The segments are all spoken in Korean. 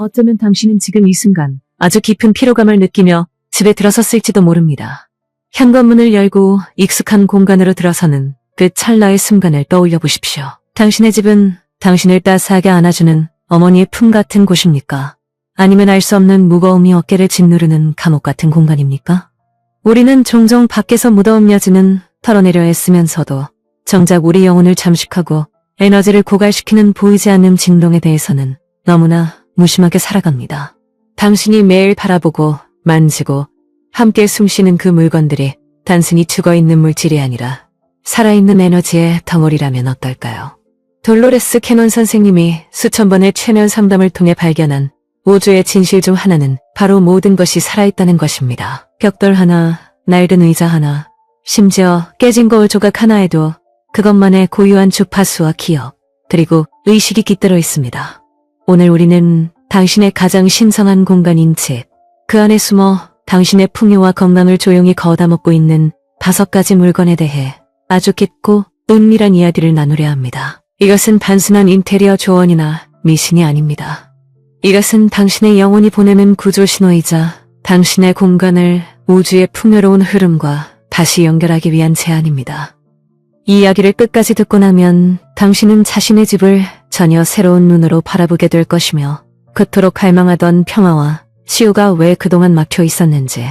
어쩌면 당신은 지금 이 순간 아주 깊은 피로감을 느끼며 집에 들어섰을지도 모릅니다. 현관문을 열고 익숙한 공간으로 들어서는 그 찰나의 순간을 떠올려 보십시오. 당신의 집은 당신을 따스하게 안아주는 어머니의 품 같은 곳입니까? 아니면 알 수 없는 무거움이 어깨를 짓누르는 감옥 같은 공간입니까? 우리는 종종 밖에서 무더운 여지는 털어내려 애쓰면서도 정작 우리 영혼을 잠식하고 에너지를 고갈시키는 보이지 않는 진동에 대해서는 너무나 무심하게 살아갑니다. 당신이 매일 바라보고 만지고 함께 숨쉬는 그 물건들이 단순히 죽어있는 물질이 아니라 살아있는 에너지의 덩어리라면 어떨까요? 돌로레스 캐논 선생님이 수천 번의 최면 상담을 통해 발견한 우주의 진실 중 하나는 바로 모든 것이 살아있다는 것입니다. 벽돌 하나, 낡은 의자 하나, 심지어 깨진 거울 조각 하나에도 그것만의 고유한 주파수와 기억, 그리고 의식이 깃들어 있습니다. 오늘 우리는 당신의 가장 신성한 공간인 집, 그 안에 숨어 당신의 풍요와 건강을 조용히 걷어먹고 있는 5가지 물건에 대해 아주 깊고 은밀한 이야기를 나누려 합니다. 이것은 단순한 인테리어 조언이나 미신이 아닙니다. 이것은 당신의 영혼이 보내는 구조 신호이자 당신의 공간을 우주의 풍요로운 흐름과 다시 연결하기 위한 제안입니다. 이 이야기를 끝까지 듣고 나면 당신은 자신의 집을 전혀 새로운 눈으로 바라보게 될 것이며 그토록 갈망하던 평화와 치유가 왜 그동안 막혀 있었는지,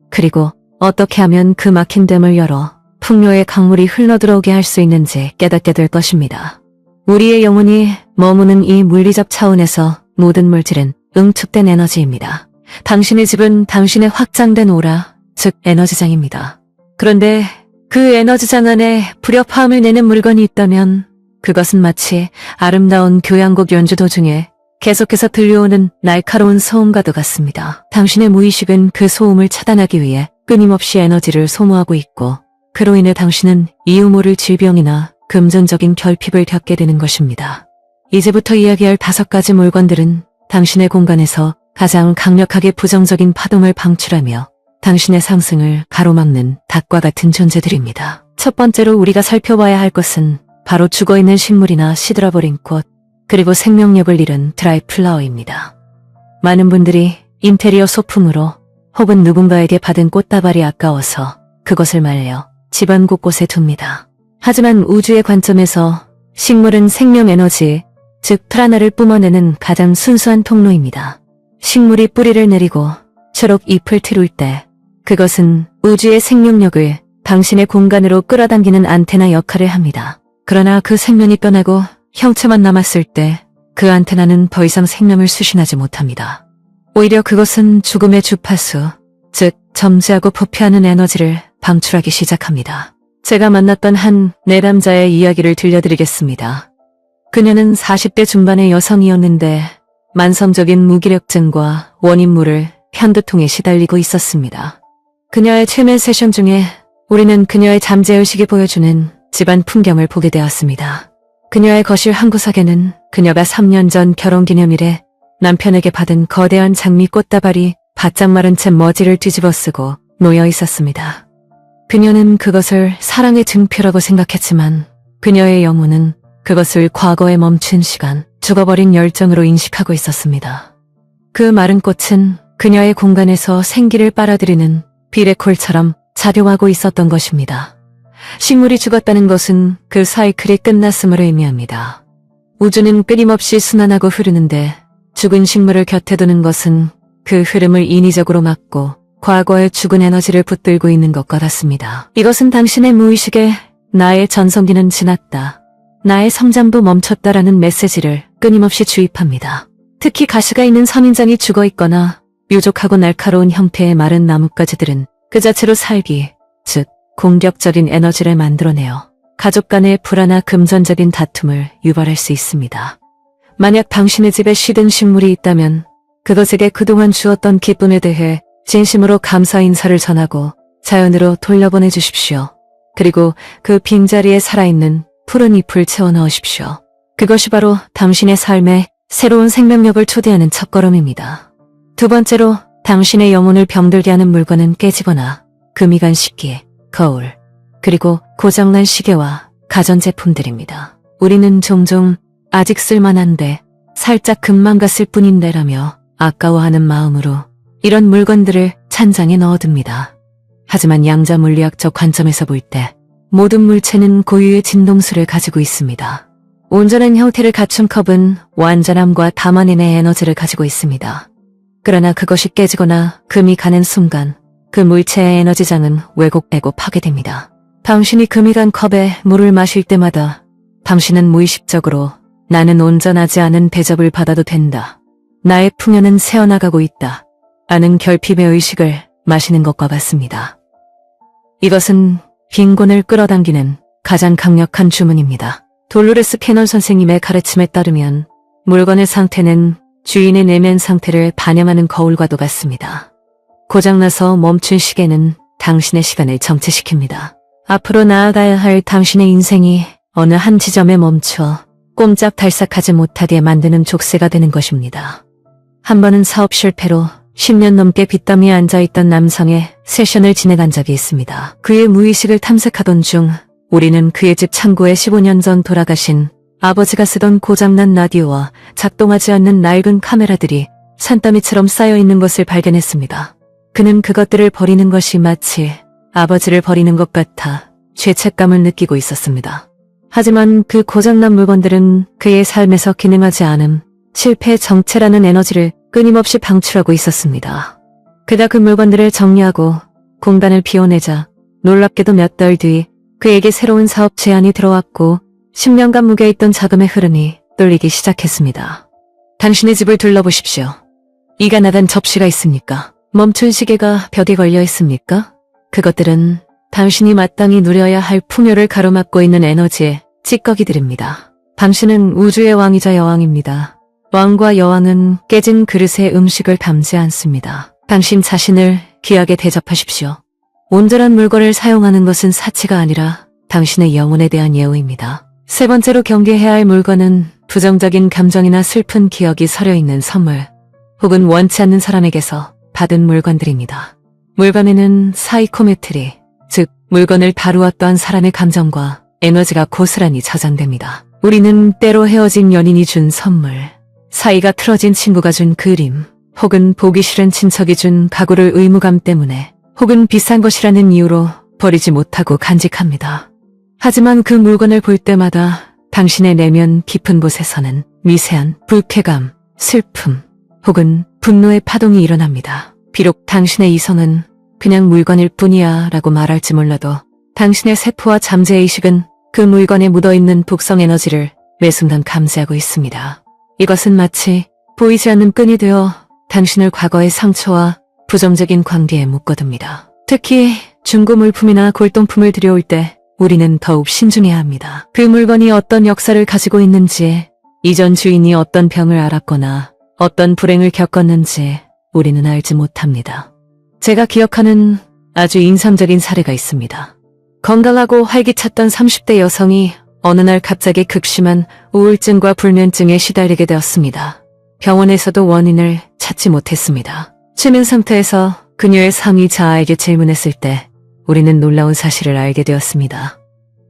그리고 어떻게 하면 그 막힌 댐을 열어 풍요의 강물이 흘러들어오게 할 수 있는지 깨닫게 될 것입니다. 우리의 영혼이 머무는 이 물리적 차원에서 모든 물질은 응축된 에너지입니다. 당신의 집은 당신의 확장된 오라, 즉 에너지장입니다. 그런데 그 에너지장 안에 불협화음을 내는 물건이 있다면 그것은 마치 아름다운 교향곡 연주 도중에 계속해서 들려오는 날카로운 소음과도 같습니다. 당신의 무의식은 그 소음을 차단하기 위해 끊임없이 에너지를 소모하고 있고 그로 인해 당신은 이유 모를 질병이나 금전적인 결핍을 겪게 되는 것입니다. 이제부터 이야기할 5가지 물건들은 당신의 공간에서 가장 강력하게 부정적인 파동을 방출하며 당신의 상승을 가로막는 닭과 같은 존재들입니다. 첫 번째로 우리가 살펴봐야 할 것은 바로 죽어있는 식물이나 시들어버린 꽃, 그리고 생명력을 잃은 드라이 플라워입니다. 많은 분들이 인테리어 소품으로 혹은 누군가에게 받은 꽃다발이 아까워서 그것을 말려 집안 곳곳에 둡니다. 하지만 우주의 관점에서 식물은 생명 에너지, 즉 프라나를 뿜어내는 가장 순수한 통로입니다. 식물이 뿌리를 내리고 초록 잎을 트일 때 그것은 우주의 생명력을 당신의 공간으로 끌어당기는 안테나 역할을 합니다. 그러나 그 생명이 떠나고 형체만 남았을 때 그 안테나는 더 이상 생명을 수신하지 못합니다. 오히려 그것은 죽음의 주파수, 즉 점지하고 부패하는 에너지를 방출하기 시작합니다. 제가 만났던 한 내담자의 이야기를 들려드리겠습니다. 그녀는 40대 중반의 여성이었는데 만성적인 무기력증과 원인물을 편두통에 시달리고 있었습니다. 그녀의 최면 세션 중에 우리는 그녀의 잠재의식이 보여주는 집안 풍경을 보게 되었습니다. 그녀의 거실 한 구석에는 그녀가 3년 전 결혼기념일에 남편에게 받은 거대한 장미 꽃다발이 바짝 마른 채 머지를 뒤집어 쓰고 놓여 있었습니다. 그녀는 그것을 사랑의 증표라고 생각했지만 그녀의 영혼은 그것을 과거에 멈춘 시간, 죽어버린 열정으로 인식하고 있었습니다. 그 마른 꽃은 그녀의 공간에서 생기를 빨아들이는 비레콜처럼 작용하고 있었던 것입니다. 식물이 죽었다는 것은 그 사이클이 끝났음을 의미합니다. 우주는 끊임없이 순환하고 흐르는데 죽은 식물을 곁에 두는 것은 그 흐름을 인위적으로 막고 과거의 죽은 에너지를 붙들고 있는 것과 같습니다. 이것은 당신의 무의식에 나의 전성기는 지났다, 나의 성장도 멈췄다라는 메시지를 끊임없이 주입합니다. 특히 가시가 있는 선인장이 죽어있거나 뾰족하고 날카로운 형태의 마른 나뭇가지들은 그 자체로 살기, 즉 공격적인 에너지를 만들어내어 가족 간의 불화나 금전적인 다툼을 유발할 수 있습니다. 만약 당신의 집에 시든 식물이 있다면 그것에게 그동안 주었던 기쁨에 대해 진심으로 감사 인사를 전하고 자연으로 돌려보내 주십시오. 그리고 그 빈자리에 살아있는 푸른 잎을 채워 넣으십시오. 그것이 바로 당신의 삶에 새로운 생명력을 초대하는 첫걸음입니다. 두 번째로 당신의 영혼을 병들게 하는 물건은 깨지거나 금이 간 식기, 거울, 그리고 고장난 시계와 가전제품들입니다. 우리는 종종 아직 쓸만한데 살짝 금방 갔을 뿐인데라며 아까워하는 마음으로 이런 물건들을 찬장에 넣어둡니다. 하지만 양자 물리학적 관점에서 볼 때 모든 물체는 고유의 진동수를 가지고 있습니다. 온전한 형태를 갖춘 컵은 완전함과 담아내의 에너지를 가지고 있습니다. 그러나 그것이 깨지거나 금이 가는 순간 그 물체의 에너지장은 왜곡되고 파괴됩니다. 당신이 금이 간 컵에 물을 마실 때마다 당신은 무의식적으로 나는 온전하지 않은 대접을 받아도 된다. 나의 풍요는 새어나가고 있다. 라는 결핍의 의식을 마시는 것과 같습니다. 이것은 빈곤을 끌어당기는 가장 강력한 주문입니다. 돌로레스 캐논 선생님의 가르침에 따르면 물건의 상태는 주인의 내면 상태를 반영하는 거울과도 같습니다. 고장나서 멈춘 시계는 당신의 시간을 정체시킵니다. 앞으로 나아가야 할 당신의 인생이 어느 한 지점에 멈춰 꼼짝달싹하지 못하게 만드는 족쇄가 되는 것입니다. 한 번은 사업 실패로 10년 넘게 빚더미에 앉아있던 남성의 세션을 진행한 적이 있습니다. 그의 무의식을 탐색하던 중 우리는 그의 집 창고에 15년 전 돌아가신 아버지가 쓰던 고장난 라디오와 작동하지 않는 낡은 카메라들이 산더미처럼 쌓여있는 것을 발견했습니다. 그는 그것들을 버리는 것이 마치 아버지를 버리는 것 같아 죄책감을 느끼고 있었습니다. 하지만 그 고장난 물건들은 그의 삶에서 기능하지 않음, 실패의 정체라는 에너지를 끊임없이 방출하고 있었습니다. 그가 그 물건들을 정리하고 공간을 비워내자 놀랍게도 몇 달 뒤 그에게 새로운 사업 제안이 들어왔고 10년간 묵여있던 자금의 흐름이 뚫리기 시작했습니다. 당신의 집을 둘러보십시오. 이가 나간 접시가 있습니까? 멈춘 시계가 벽에 걸려 있습니까? 그것들은 당신이 마땅히 누려야 할 풍요를 가로막고 있는 에너지의 찌꺼기들입니다. 당신은 우주의 왕이자 여왕입니다. 왕과 여왕은 깨진 그릇에 음식을 담지 않습니다. 당신 자신을 귀하게 대접하십시오. 온전한 물건을 사용하는 것은 사치가 아니라 당신의 영혼에 대한 예우입니다. 세 번째로 경계해야 할 물건은 부정적인 감정이나 슬픈 기억이 서려있는 선물 혹은 원치 않는 사람에게서 받은 물건들입니다. 물건에는 사이코메트리, 즉 물건을 다루었던 사람의 감정과 에너지가 고스란히 저장됩니다. 우리는 때로 헤어진 연인이 준 선물, 사이가 틀어진 친구가 준 그림, 혹은 보기 싫은 친척이 준 가구를 의무감 때문에 혹은 비싼 것이라는 이유로 버리지 못하고 간직합니다. 하지만 그 물건을 볼 때마다 당신의 내면 깊은 곳에서는 미세한 불쾌감, 슬픔, 혹은 분노의 파동이 일어납니다. 비록 당신의 이성은 그냥 물건일 뿐이야 라고 말할지 몰라도 당신의 세포와 잠재의식은 그 물건에 묻어있는 독성 에너지를 매 순간 감지하고 있습니다. 이것은 마치 보이지 않는 끈이 되어 당신을 과거의 상처와 부정적인 관계에 묶어둡니다. 특히 중고 물품이나 골동품을 들여올 때 우리는 더욱 신중해야 합니다. 그 물건이 어떤 역사를 가지고 있는지, 이전 주인이 어떤 병을 앓았거나 어떤 불행을 겪었는지 우리는 알지 못합니다. 제가 기억하는 아주 인상적인 사례가 있습니다. 건강하고 활기찼던 30대 여성이 어느 날 갑자기 극심한 우울증과 불면증에 시달리게 되었습니다. 병원에서도 원인을 찾지 못했습니다. 최면 상태에서 그녀의 상위 자아에게 질문했을 때 우리는 놀라운 사실을 알게 되었습니다.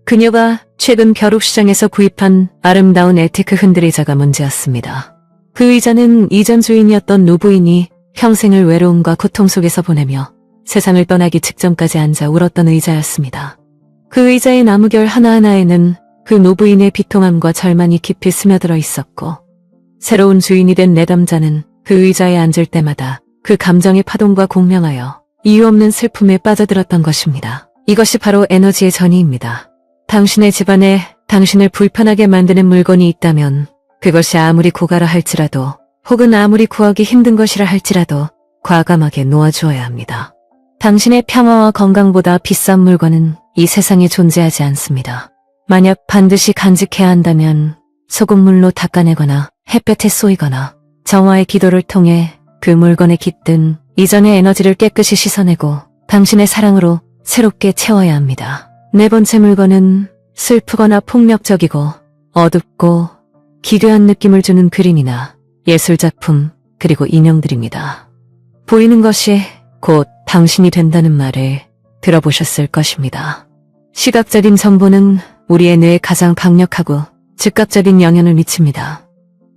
그녀가 최근 벼룩시장에서 구입한 아름다운 애티크 흔들의자가 문제였습니다. 그 의자는 이전 주인이었던 노부인이 평생을 외로움과 고통 속에서 보내며 세상을 떠나기 직전까지 앉아 울었던 의자였습니다. 그 의자의 나무결 하나하나에는 그 노부인의 비통함과 절망이 깊이 스며들어 있었고, 새로운 주인이 된 내담자는 그 의자에 앉을 때마다 그 감정의 파동과 공명하여 이유 없는 슬픔에 빠져들었던 것입니다. 이것이 바로 에너지의 전이입니다. 당신의 집안에 당신을 불편하게 만드는 물건이 있다면 그것이 아무리 고가라 할지라도 혹은 아무리 구하기 힘든 것이라 할지라도 과감하게 놓아주어야 합니다. 당신의 평화와 건강보다 비싼 물건은 이 세상에 존재하지 않습니다. 만약 반드시 간직해야 한다면 소금물로 닦아내거나 햇볕에 쏘이거나 정화의 기도를 통해 그 물건에 깃든 이전의 에너지를 깨끗이 씻어내고 당신의 사랑으로 새롭게 채워야 합니다. 네 번째 물건은 슬프거나 폭력적이고 어둡고 기괴한 느낌을 주는 그림이나 예술작품 그리고 인형들입니다. 보이는 것이 곧 당신이 된다는 말을 들어보셨을 것입니다. 시각적인 정보는 우리의 뇌에 가장 강력하고 즉각적인 영향을 미칩니다.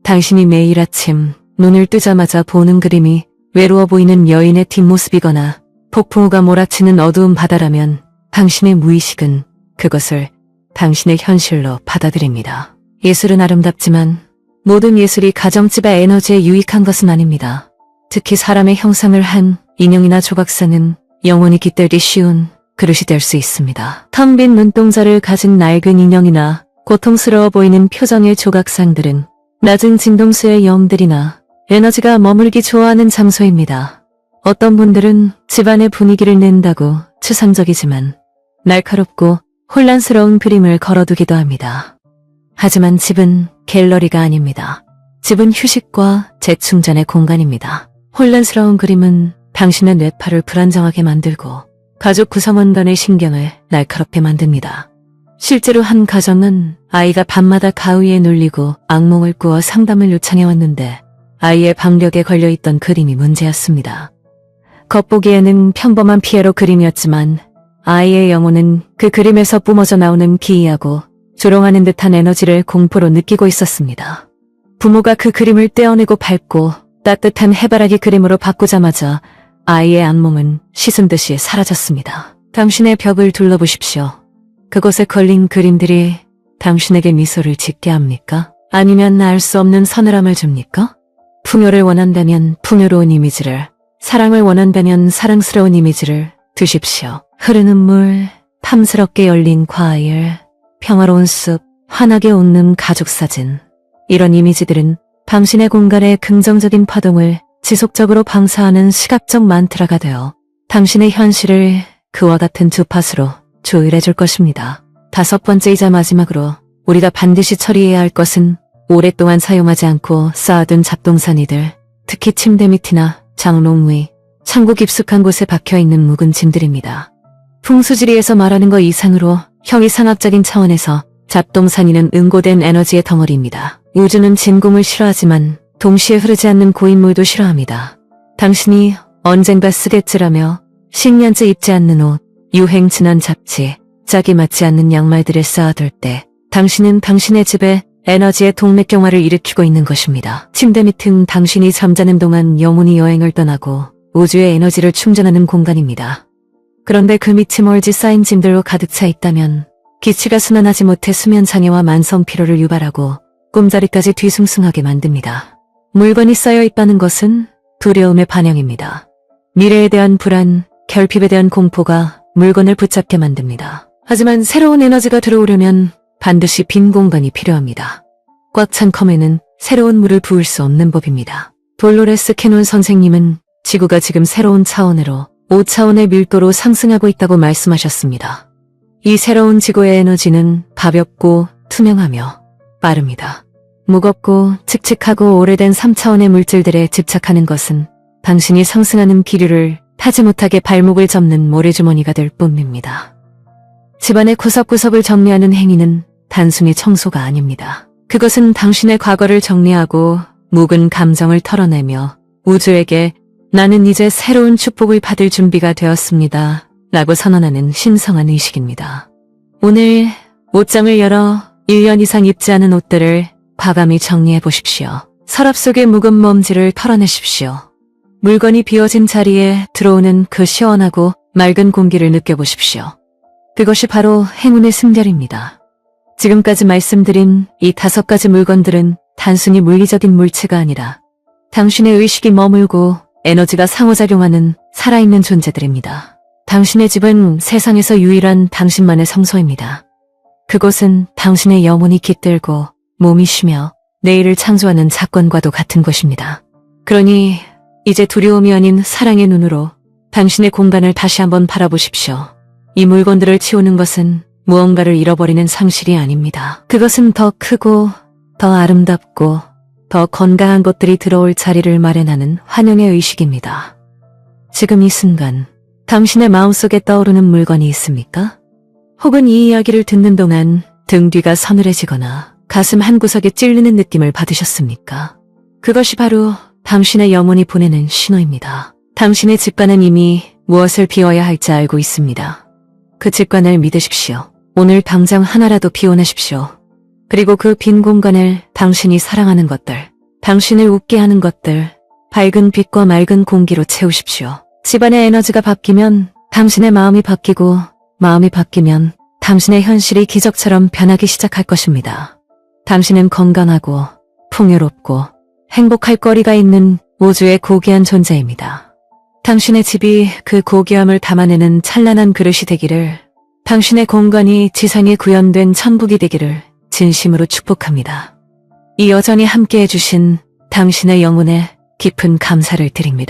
당신이 매일 아침 눈을 뜨자마자 보는 그림이 외로워 보이는 여인의 뒷모습이거나 폭풍우가 몰아치는 어두운 바다라면 당신의 무의식은 그것을 당신의 현실로 받아들입니다. 예술은 아름답지만 모든 예술이 가정집의 에너지에 유익한 것은 아닙니다. 특히 사람의 형상을 한 인형이나 조각상은 영혼이 깃들기 쉬운 그릇이 될 수 있습니다. 텅 빈 눈동자를 가진 낡은 인형이나 고통스러워 보이는 표정의 조각상들은 낮은 진동수의 영들이나 에너지가 머물기 좋아하는 장소입니다. 어떤 분들은 집안의 분위기를 낸다고 추상적이지만 날카롭고 혼란스러운 그림을 걸어두기도 합니다. 하지만 집은 갤러리가 아닙니다. 집은 휴식과 재충전의 공간입니다. 혼란스러운 그림은 당신의 뇌파를 불안정하게 만들고 가족 구성원 간의 신경을 날카롭게 만듭니다. 실제로 한 가정은 아이가 밤마다 가위에 눌리고 악몽을 꾸어 상담을 요청해왔는데 아이의 방벽에 걸려있던 그림이 문제였습니다. 겉보기에는 평범한 피에로 그림이었지만 아이의 영혼은 그 그림에서 뿜어져 나오는 기이하고 조롱하는 듯한 에너지를 공포로 느끼고 있었습니다. 부모가 그 그림을 떼어내고 밟고 따뜻한 해바라기 그림으로 바꾸자마자 아이의 악몽은 씻은 듯이 사라졌습니다. 당신의 벽을 둘러보십시오. 그곳에 걸린 그림들이 당신에게 미소를 짓게 합니까? 아니면 알 수 없는 서늘함을 줍니까? 풍요를 원한다면 풍요로운 이미지를, 사랑을 원한다면 사랑스러운 이미지를 두십시오. 흐르는 물, 탐스럽게 열린 과일, 평화로운 숲, 환하게 웃는 가족 사진. 이런 이미지들은 당신의 공간에 긍정적인 파동을 지속적으로 방사하는 시각적 만트라가 되어 당신의 현실을 그와 같은 주파수로 조율해줄 것입니다. 5번째이자 마지막으로 우리가 반드시 처리해야 할 것은 오랫동안 사용하지 않고 쌓아둔 잡동사니들, 특히 침대 밑이나 장롱 위, 창고 깊숙한 곳에 박혀있는 묵은 짐들입니다. 풍수지리에서 말하는 것 이상으로 형이상학적인 차원에서 잡동사니는 응고된 에너지의 덩어리입니다. 우주는 진공을 싫어하지만 동시에 흐르지 않는 고인물도 싫어합니다. 당신이 언젠가 쓰겠지라며 10년째 입지 않는 옷, 유행 지난 잡지, 짝이 맞지 않는 양말들을 쌓아둘 때 당신은 당신의 집에 에너지의 동맥경화를 일으키고 있는 것입니다. 침대 밑은 당신이 잠자는 동안 영혼이 여행을 떠나고 우주의 에너지를 충전하는 공간입니다. 그런데 그 밑이 멀지 쌓인 짐들로 가득 차 있다면 기치가 순환하지 못해 수면 장애와 만성 피로를 유발하고 꿈자리까지 뒤숭숭하게 만듭니다. 물건이 쌓여 있다는 것은 두려움의 반영입니다. 미래에 대한 불안, 결핍에 대한 공포가 물건을 붙잡게 만듭니다. 하지만 새로운 에너지가 들어오려면 반드시 빈 공간이 필요합니다. 꽉 찬 컵에는 새로운 물을 부을 수 없는 법입니다. 돌로레스 캐논 선생님은 지구가 지금 새로운 차원으로 5차원의 밀도로 상승하고 있다고 말씀하셨습니다. 이 새로운 지구의 에너지는 가볍고 투명하며 빠릅니다. 무겁고 칙칙하고 오래된 3차원의 물질들에 집착하는 것은 당신이 상승하는 기류를 타지 못하게 발목을 접는 모래주머니가 될 뿐입니다. 집안의 구석구석을 정리하는 행위는 단순히 청소가 아닙니다. 그것은 당신의 과거를 정리하고 묵은 감정을 털어내며 우주에게 나는 이제 새로운 축복을 받을 준비가 되었습니다. 라고 선언하는 신성한 의식입니다. 오늘 옷장을 열어 1년 이상 입지 않은 옷들을 과감히 정리해 보십시오. 서랍 속의 묵은 먼지를 털어내십시오. 물건이 비워진 자리에 들어오는 그 시원하고 맑은 공기를 느껴보십시오. 그것이 바로 행운의 숨결입니다. 지금까지 말씀드린 이 5가지 물건들은 단순히 물리적인 물체가 아니라 당신의 의식이 머물고 에너지가 상호작용하는 살아있는 존재들입니다. 당신의 집은 세상에서 유일한 당신만의 성소입니다. 그곳은 당신의 영혼이 깃들고 몸이 쉬며 내일을 창조하는 작권과도 같은 곳입니다. 그러니 이제 두려움이 아닌 사랑의 눈으로 당신의 공간을 다시 한번 바라보십시오. 이 물건들을 치우는 것은 무언가를 잃어버리는 상실이 아닙니다. 그것은 더 크고 더 아름답고 더 건강한 것들이 들어올 자리를 마련하는 환영의 의식입니다. 지금 이 순간 당신의 마음속에 떠오르는 물건이 있습니까? 혹은 이 이야기를 듣는 동안 등 뒤가 서늘해지거나 가슴 한구석에 찔리는 느낌을 받으셨습니까? 그것이 바로 당신의 영혼이 보내는 신호입니다. 당신의 직관은 이미 무엇을 비워야 할지 알고 있습니다. 그 직관을 믿으십시오. 오늘 당장 하나라도 비워내십시오. 그리고 그 빈 공간을 당신이 사랑하는 것들, 당신을 웃게 하는 것들, 밝은 빛과 맑은 공기로 채우십시오. 집안의 에너지가 바뀌면 당신의 마음이 바뀌고, 마음이 바뀌면 당신의 현실이 기적처럼 변하기 시작할 것입니다. 당신은 건강하고 풍요롭고 행복할 거리가 있는 우주의 고귀한 존재입니다. 당신의 집이 그 고귀함을 담아내는 찬란한 그릇이 되기를, 당신의 공간이 지상에 구현된 천국이 되기를 진심으로 축복합니다. 이 여전히 함께 해주신 당신의 영혼에 깊은 감사를 드립니다.